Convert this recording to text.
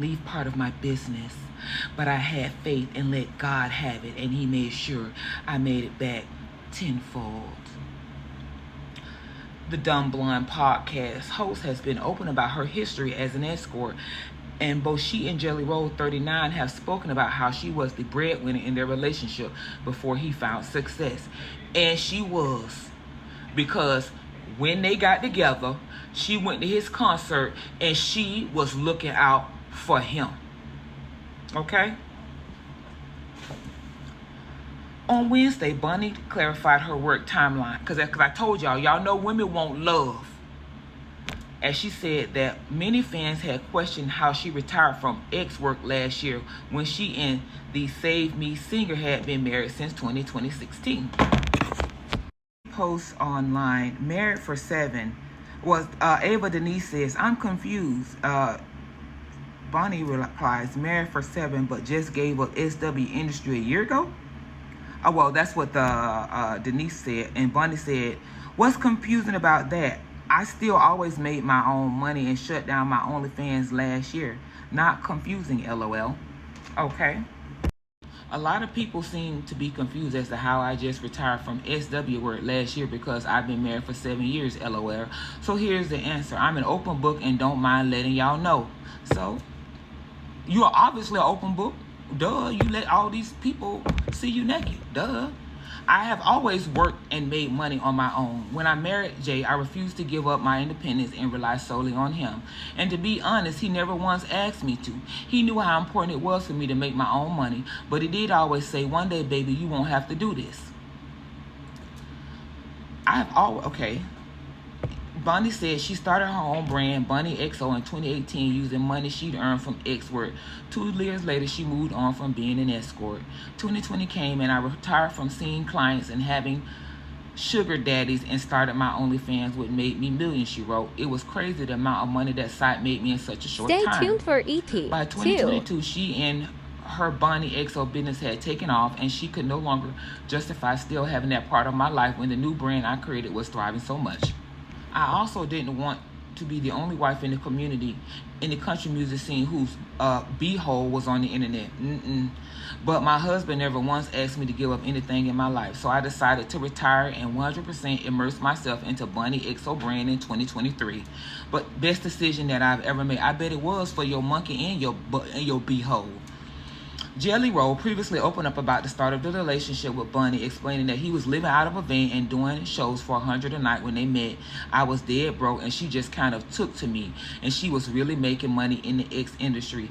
leave part of my business, but I had faith and let God have it, and he made sure I made it back tenfold. The Dumb Blonde podcast host has been open about her history as an escort, and both she and Jelly Roll 39 have spoken about how she was the breadwinner in their relationship before he found success. And she was, because when they got together, she went to his concert and she was looking out for him. Okay? On Wednesday, Bunny clarified her work timeline. Because I told y'all know women want love. As she said that many fans had questioned how she retired from X work last year when she and the Save Me singer had been married since 2016. Post online, married for 7, was Ava Denise says, I'm confused. Bonnie replies, married for 7, but just gave up SW Industry a year ago? Oh, well, that's what Denise said. And Bonnie said, what's confusing about that? I still always made my own money and shut down my OnlyFans last year. Not confusing, LOL. Okay. A lot of people seem to be confused as to how I just retired from SW work last year because I've been married for 7 years, LOL. So here's the answer. I'm an open book and don't mind letting y'all know. So, you are obviously an open book. Duh, you let all these people see you naked. Duh. I have always worked and made money on my own. When I married Jay, I refused to give up my independence and rely solely on him. And to be honest, he never once asked me to. He knew how important it was for me to make my own money, but he did always say, one day, baby, you won't have to do this. Bonnie said she started her own brand, Bunny XO, in 2018 using money she'd earned from X work. 2 years later, she moved on from being an escort. 2020 came and I retired from seeing clients and having sugar daddies and started my OnlyFans, which made me millions, she wrote. It was crazy the amount of money that site made me in such a short time. Stay tuned for ET. By 2022, she and her Bonnie XO business had taken off and she could no longer justify still having that part of my life when the new brand I created was thriving so much. I also didn't want to be the only wife in the community, in the country music scene, whose b-hole was on the internet. But my husband never once asked me to give up anything in my life. So I decided to retire and 100% immerse myself into Bunny XO brand in 2023. But best decision that I've ever made. I bet it was for your monkey and your b-hole. Jelly Roll previously opened up about the start of the relationship with Bunny, explaining that he was living out of a van and doing shows for $100 a night when they met. I was dead broke and she just kind of took to me, and she was really making money in the X industry.